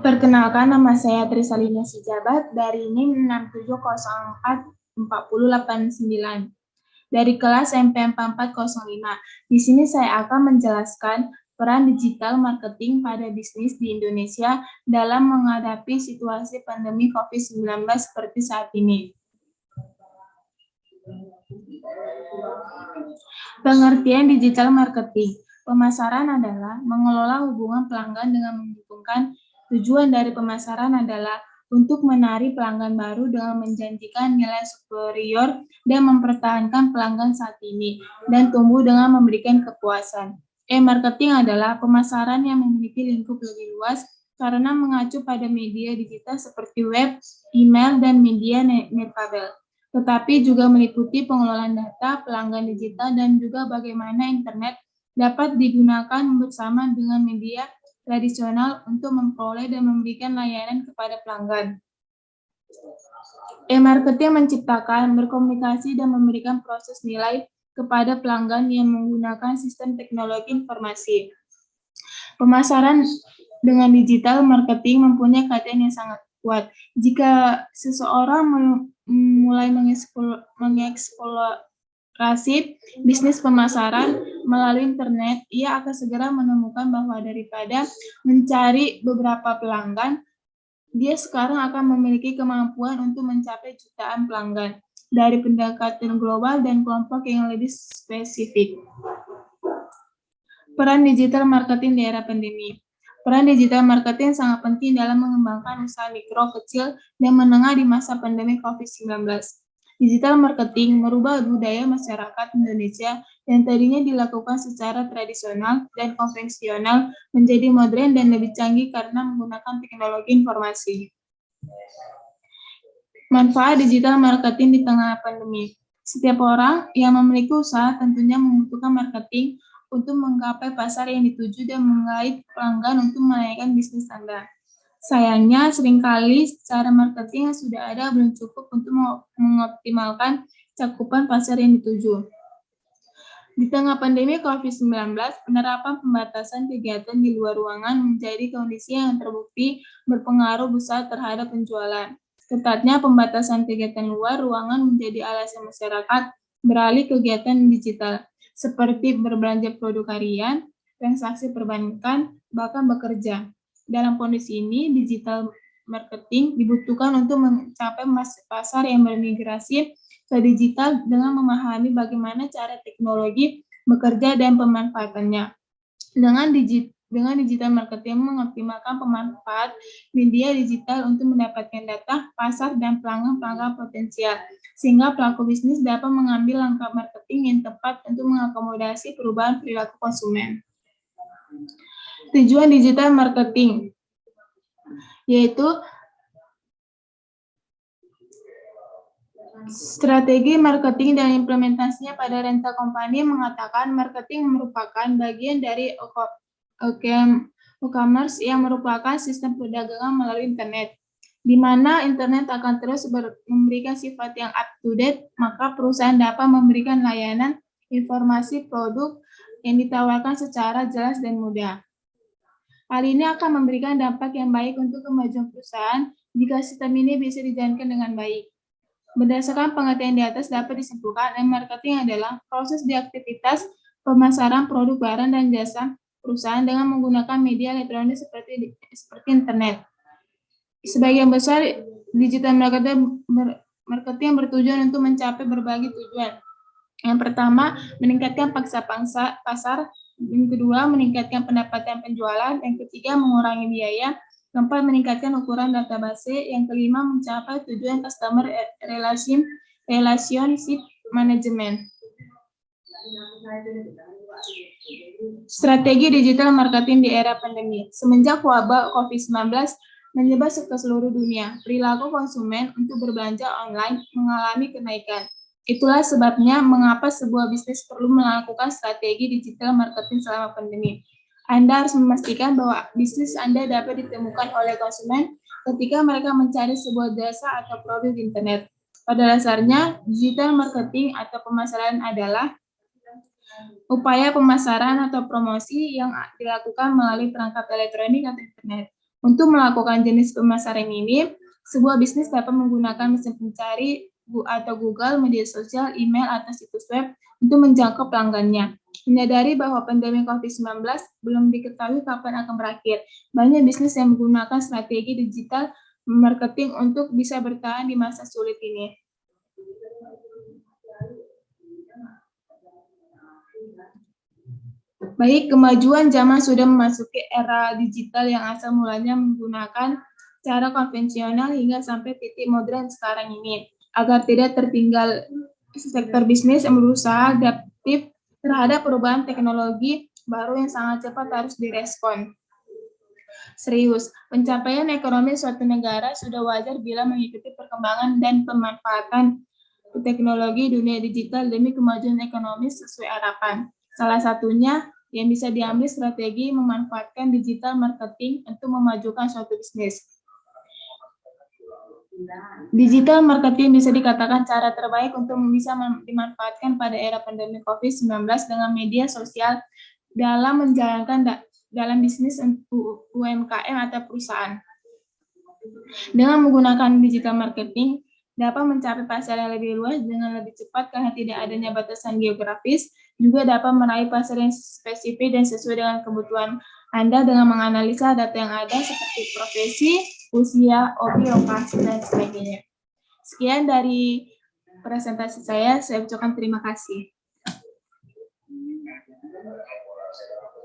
Perkenalkan, nama saya Trisalina Sijabat dari NIM 67044089 dari kelas MP4405. Di sini saya akan menjelaskan peran digital marketing pada bisnis di Indonesia dalam menghadapi situasi pandemi COVID-19 seperti saat ini. Pengertian digital marketing. Pemasaran adalah mengelola hubungan pelanggan dengan menguntungkan. Tujuan dari pemasaran adalah untuk menarik pelanggan baru dengan menjanjikan nilai superior dan mempertahankan pelanggan saat ini, dan tumbuh dengan memberikan kepuasan. E-marketing adalah pemasaran yang memiliki lingkup lebih luas karena mengacu pada media digital seperti web, email, dan media netkabel, tetapi juga meliputi pengelolaan data, pelanggan digital, dan juga bagaimana internet dapat digunakan bersama dengan media tradisional untuk memperoleh dan memberikan layanan kepada pelanggan. E-marketing menciptakan, berkomunikasi, dan memberikan proses nilai kepada pelanggan yang menggunakan sistem teknologi informasi. Pemasaran dengan digital marketing mempunyai kaitan yang sangat kuat. Jika seseorang mulai mengeksplorasi bisnis pemasaran melalui internet, ia akan segera menemukan bahwa daripada mencari beberapa pelanggan, dia sekarang akan memiliki kemampuan untuk mencapai jutaan pelanggan dari pendekatan global dan kelompok yang lebih spesifik. Peran digital marketing di era pandemi. Peran digital marketing sangat penting dalam mengembangkan usaha mikro, kecil, dan menengah di masa pandemi COVID-19. Digital marketing merubah budaya masyarakat Indonesia yang tadinya dilakukan secara tradisional dan konvensional menjadi modern dan lebih canggih karena menggunakan teknologi informasi. Manfaat digital marketing di tengah pandemi. Setiap orang yang memiliki usaha tentunya membutuhkan marketing untuk menggapai pasar yang dituju dan mengait pelanggan untuk menaikkan bisnis Anda. Sayangnya, seringkali cara marketing yang sudah ada belum cukup untuk mengoptimalkan cakupan pasar yang dituju. Di tengah pandemi COVID-19, penerapan pembatasan kegiatan di luar ruangan menjadi kondisi yang terbukti berpengaruh besar terhadap penjualan. Ketatnya pembatasan kegiatan luar ruangan menjadi alasan masyarakat beralih kegiatan digital, seperti berbelanja produk harian, transaksi perbankan, bahkan bekerja. Dalam kondisi ini, digital marketing dibutuhkan untuk mencapai pasar yang bermigrasi ke digital dengan memahami bagaimana cara teknologi bekerja dan pemanfaatannya. Dengan digital marketing mengoptimalkan pemanfaat media digital untuk mendapatkan data, pasar, dan pelanggan potensial, sehingga pelaku bisnis dapat mengambil langkah marketing yang tepat untuk mengakomodasi perubahan perilaku konsumen. Tujuan digital marketing yaitu strategi marketing dan implementasinya pada Renta Company mengatakan marketing merupakan bagian dari e-commerce yang merupakan sistem perdagangan melalui internet. Di mana internet akan terus memberikan sifat yang up-to-date, maka perusahaan dapat memberikan layanan informasi produk yang ditawarkan secara jelas dan mudah. Hal ini akan memberikan dampak yang baik untuk kemajuan perusahaan jika sistem ini bisa dijalankan dengan baik. Berdasarkan pengertian di atas dapat disimpulkan, marketing adalah proses di aktivitas pemasaran produk barang dan jasa perusahaan dengan menggunakan media elektronik seperti internet. Sebagian besar digital marketing bertujuan untuk mencapai berbagai tujuan. Yang pertama, meningkatkan paksa pasar. Yang kedua, meningkatkan pendapatan penjualan. Yang ketiga, mengurangi biaya. Keempat, meningkatkan ukuran database. Yang kelima, mencapai tujuan customer relationship management. Strategi digital marketing di era pandemi. Semenjak wabah COVID-19 menyebar ke seluruh dunia, perilaku konsumen untuk berbelanja online mengalami kenaikan. Itulah sebabnya mengapa sebuah bisnis perlu melakukan strategi digital marketing selama pandemi. Anda harus memastikan bahwa bisnis Anda dapat ditemukan oleh konsumen ketika mereka mencari sebuah jasa atau produk di internet. Pada dasarnya, digital marketing atau pemasaran adalah upaya pemasaran atau promosi yang dilakukan melalui perangkat elektronik atau internet Untuk melakukan jenis pemasaran ini, sebuah bisnis dapat menggunakan mesin pencari atau Google, media sosial, email, atau situs web untuk menjangkau pelanggannya. Menyadari bahwa pandemi COVID-19 belum diketahui kapan akan berakhir, banyak bisnis yang menggunakan strategi digital marketing untuk bisa bertahan di masa sulit ini. Baik, kemajuan zaman sudah memasuki era digital yang asal mulanya menggunakan cara konvensional hingga sampai titik modern sekarang ini. Agar tidak tertinggal, sektor bisnis yang berusaha adaptif terhadap perubahan teknologi baru yang sangat cepat harus direspon. Serius, pencapaian ekonomi suatu negara sudah wajar bila mengikuti perkembangan dan pemanfaatan teknologi dunia digital demi kemajuan ekonomi sesuai harapan. Salah satunya yang bisa diambil strategi memanfaatkan digital marketing untuk memajukan suatu bisnis. Digital marketing bisa dikatakan cara terbaik untuk bisa dimanfaatkan pada era pandemi COVID-19 dengan media sosial dalam menjalankan dalam bisnis untuk UMKM atau perusahaan. Dengan menggunakan digital marketing, dapat mencapai pasar yang lebih luas dengan lebih cepat karena tidak adanya batasan geografis, juga dapat meraih pasar yang spesifik dan sesuai dengan kebutuhan Anda dengan menganalisa data yang ada seperti profesi, usia, hobi, lokasi, dan sebagainya. Sekian dari presentasi saya ucapkan terima kasih.